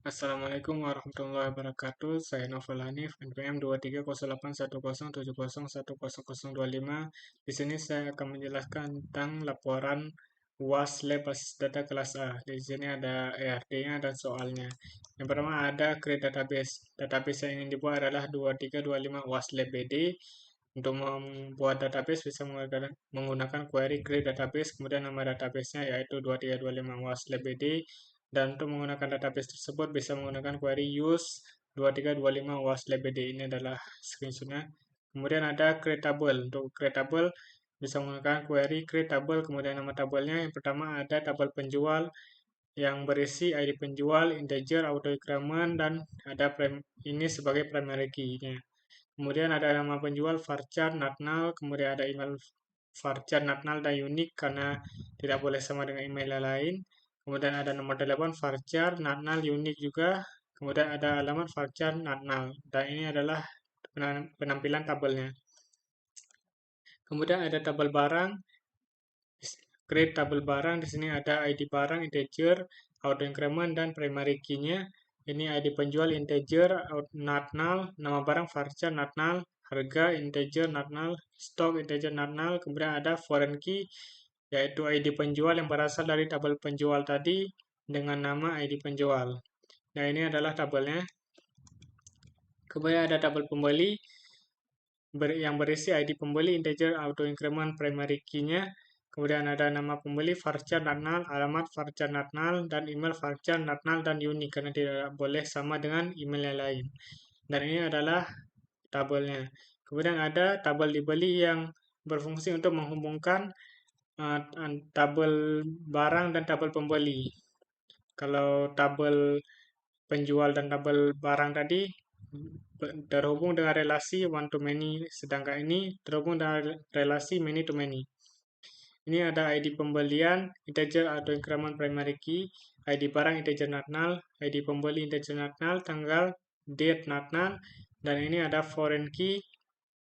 Assalamualaikum warahmatullahi wabarakatuh. Saya Novel Hanif, NPM 230810701025. Di sini saya akan menjelaskan tentang laporan UAS Lab Basis Data kelas A. Di sini ada ERD-nya dan soalnya. Yang pertama ada create database. Database yang ingin dibuat adalah 2325 UAS Lab BD. Untuk membuat database bisa menggunakan query create database, kemudian nama database-nya yaitu 2325 UAS Lab BD. Dan untuk menggunakan database tersebut bisa menggunakan query use 2325 waslabd. Ini adalah screenshotnya. Kemudian ada create table. Untuk create table bisa menggunakan query create table, kemudian nama tabelnya. Yang pertama ada tabel penjual yang berisi ID penjual, integer, auto increment, dan ada ini sebagai primary key-nya. Kemudian ada nama penjual varchar not null, kemudian ada email varchar not null dan unik karena tidak boleh sama dengan email yang lain. Kemudian ada nomor telepon varchar not null unik juga. Kemudian ada alamat varchar not null. Dan ini adalah penampilan tabelnya. Kemudian ada tabel barang. Create tabel barang. Di sini ada ID barang, integer, auto increment, dan primary key-nya. Ini ID penjual integer, not null, nama barang varchar not null, harga integer not null, stok integer not null. Kemudian ada foreign key, yaitu ID penjual yang berasal dari tabel penjual tadi dengan nama ID penjual. Nah, ini adalah tabelnya. Kemudian ada tabel pembeli yang berisi ID pembeli, integer, auto increment, primary key-nya. Kemudian ada nama pembeli, varchar not null, alamat varchar not null, dan email varchar not null dan unik karena tidak boleh sama dengan email yang lain. Dan ini adalah tabelnya. Kemudian ada tabel dibeli yang berfungsi untuk menghubungkan tabel barang dan tabel pembeli. Kalau tabel penjual dan tabel barang tadi terhubung dengan relasi one to many, sedangkan ini terhubung dengan relasi many to many. Ini ada ID pembelian, integer auto increment primary key, ID barang integer not null, ID pembeli integer not null, tanggal, date not null, dan ini ada foreign key,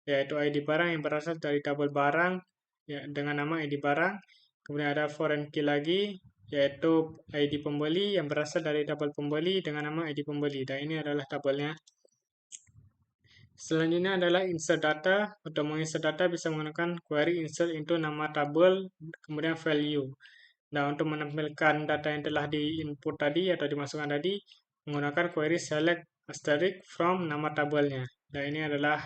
yaitu ID barang yang berasal dari tabel barang ya, dengan nama ID barang. Kemudian ada foreign key lagi, yaitu ID pembeli yang berasal dari tabel pembeli dengan nama ID pembeli. Dan ini adalah tabelnya. Selanjutnya adalah insert data. Untuk menginsert data bisa menggunakan query insert into nama tabel, kemudian value. Nah, untuk menampilkan data yang telah di-input tadi atau dimasukkan tadi, menggunakan query select asterisk from nama tabelnya. Dan ini adalah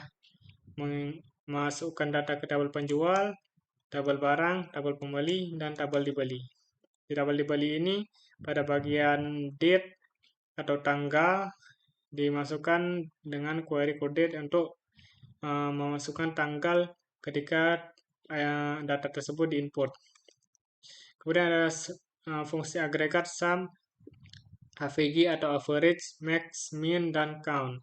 memasukkan data ke tabel penjual, tabel barang, tabel pembeli, dan tabel dibeli. Di tabel dibeli ini, pada bagian date atau tanggal, dimasukkan dengan query coded untuk memasukkan tanggal ketika data tersebut diinput. Kemudian ada fungsi agregat sum, AVG atau average, max, min, dan count.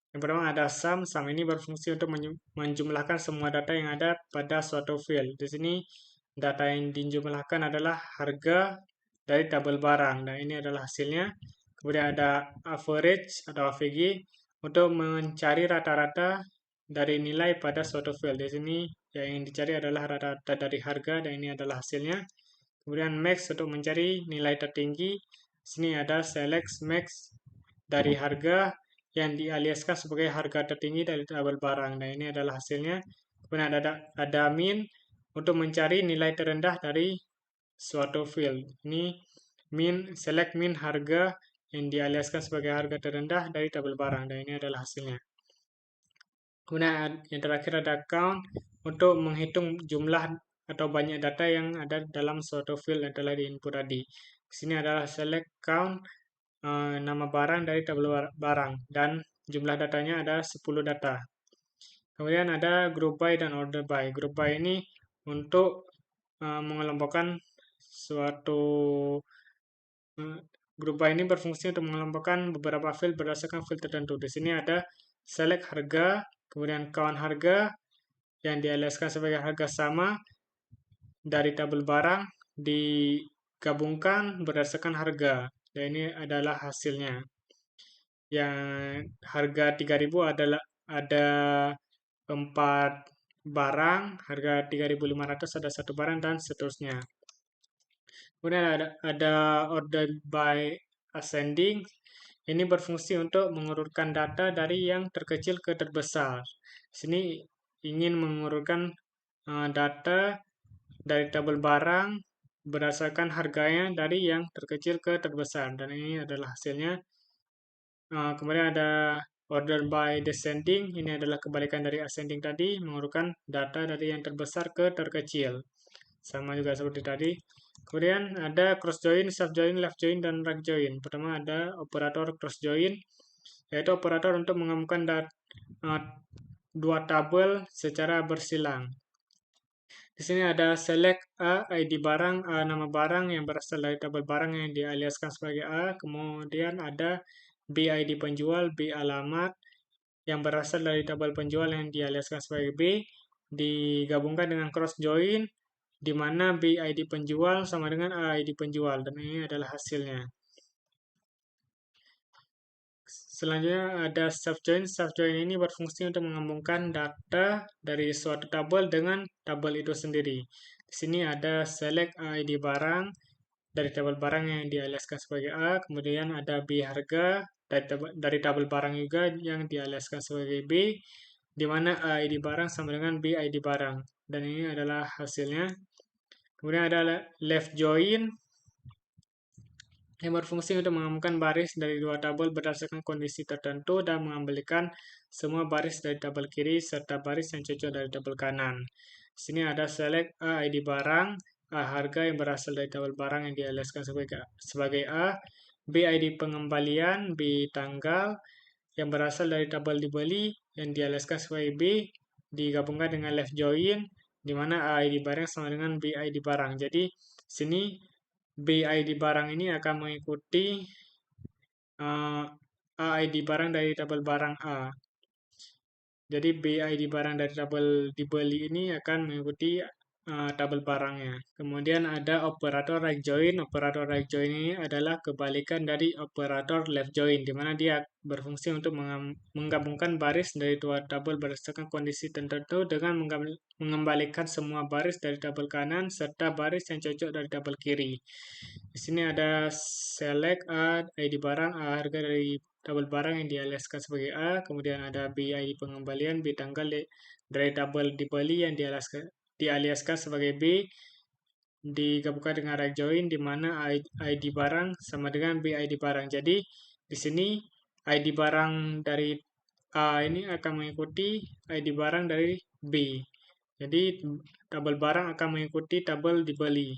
Yang pertama ada sum. Sum ini berfungsi untuk menjumlahkan semua data yang ada pada suatu field. Di sini data yang dijumlahkan adalah harga dari tabel barang. Dan ini adalah hasilnya. Kemudian ada average atau AVG untuk mencari rata-rata dari nilai pada suatu field. Di sini yang dicari adalah rata-rata dari harga dan ini adalah hasilnya. Kemudian max untuk mencari nilai tertinggi. Sini ada select max dari harga yang dialiaskan sebagai harga tertinggi dari tabel barang. Nah, ini adalah hasilnya. Kemudian ada min untuk mencari nilai terendah dari suatu field. Ini select min harga yang dialiaskan sebagai harga terendah dari tabel barang. Dan ini adalah hasilnya. Kemudian yang terakhir ada count untuk menghitung jumlah atau banyak data yang ada dalam suatu field yang telah diinput tadi. Di sini adalah select count nama barang dari tabel barang dan jumlah datanya ada 10 data. Kemudian ada group by dan order by. Group by ini untuk mengelompokkan suatu group by ini berfungsi untuk mengelompokkan beberapa field berdasarkan field tertentu. Di sini ada select harga, kemudian count harga yang dialiaskan sebagai harga sama dari tabel barang digabungkan berdasarkan harga. Dan ini adalah hasilnya. Yang harga 3.000 adalah ada 4 barang, harga 3.500 ada 1 barang, dan seterusnya. Kemudian ada order by ascending, ini berfungsi untuk mengurutkan data dari yang terkecil ke terbesar. Sini ingin mengurutkan data dari tabel barang berdasarkan harganya dari yang terkecil ke terbesar. Dan ini adalah hasilnya. Kemudian ada order by descending. Ini adalah kebalikan dari ascending tadi, mengurutkan data dari yang terbesar ke terkecil. Sama juga seperti tadi. Kemudian ada cross join, sub join, left join, dan right join. Pertama ada operator cross join, yaitu operator untuk menggabungkan dua tabel secara bersilang. Di sini ada select A, ID barang, A nama barang yang berasal dari tabel barang yang dialiaskan sebagai A. Kemudian ada B ID penjual, B alamat yang berasal dari tabel penjual yang dialiaskan sebagai B. Digabungkan dengan cross join, di mana B ID penjual sama dengan A ID penjual. Dan ini adalah hasilnya. Selanjutnya ada subjoin. Subjoin ini berfungsi untuk menggabungkan data dari suatu tabel dengan tabel itu sendiri. Di sini ada select ID barang dari tabel barang yang dialiaskan sebagai A, kemudian ada B harga dari tabel barang juga yang dialiaskan sebagai B, di mana A ID barang sama dengan B ID barang. Dan ini adalah hasilnya. Kemudian ada left join yang berfungsi untuk menggabungkan baris dari dua tabel berdasarkan kondisi tertentu dan mengembalikan semua baris dari tabel kiri serta baris yang cocok dari tabel kanan. Di sini ada select A ID barang, A harga yang berasal dari tabel barang yang dialiaskan sebagai A, B ID pengembalian, B tanggal yang berasal dari tabel dibeli yang dialiaskan sebagai B, digabungkan dengan left join, di mana A ID barang sama dengan B ID barang. Jadi sini BID barang ini akan mengikuti AID barang dari tabel barang A. Jadi BID barang dari tabel dibeli ini akan mengikuti tabel barangnya. Kemudian ada operator right join. Operator right join ini adalah kebalikan dari operator left join, di mana dia berfungsi untuk menggabungkan baris dari dua tabel berdasarkan kondisi tertentu dengan mengembalikan semua baris dari tabel kanan serta baris yang cocok dari tabel kiri. Di sini ada select A ID barang, A harga dari tabel barang yang dialiaskan sebagai A, kemudian ada B ID pengembalian, B tanggal dari tabel dibeli yang dialiaskan sebagai B, digabungkan dengan right join di mana ID barang sama dengan B ID barang. Jadi di sini ID barang dari A ini akan mengikuti ID barang dari B. Jadi tabel barang akan mengikuti tabel dibeli.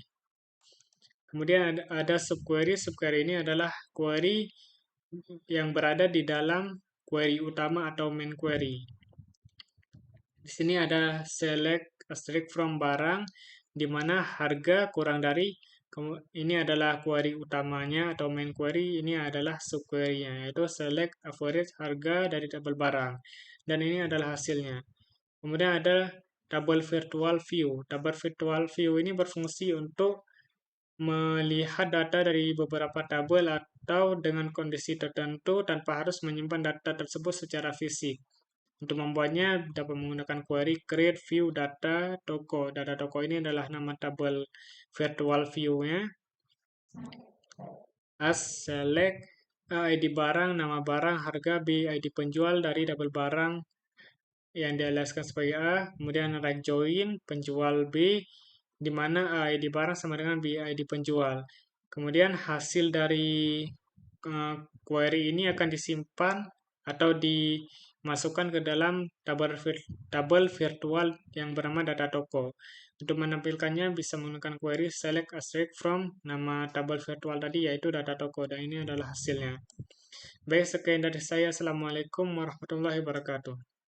Kemudian ada subquery. Subquery ini adalah query yang berada di dalam query utama atau main query. Di sini ada select asterisk from barang, di mana harga kurang dari, ini adalah query utamanya atau main query, ini adalah subquery-nya, yaitu select average harga dari tabel barang. Dan ini adalah hasilnya. Kemudian ada tabel virtual view. Tabel virtual view ini berfungsi untuk melihat data dari beberapa tabel atau dengan kondisi tertentu tanpa harus menyimpan data tersebut secara fisik. Untuk membuatnya dapat menggunakan query create view data toko. Data toko ini adalah nama tabel virtual view-nya. As select ID barang, nama barang, harga, B ID penjual dari tabel barang yang dialiaskan sebagai A, kemudian right join penjual B, di mana ID barang sama dengan B ID penjual. Kemudian hasil dari query ini akan disimpan atau dimasukkan ke dalam tabel virtual yang bernama data toko. Untuk menampilkannya bisa menggunakan query select asterisk from nama tabel virtual tadi yaitu data toko, dan ini adalah hasilnya. Baik, sekian dari saya. Assalamualaikum warahmatullahi wabarakatuh.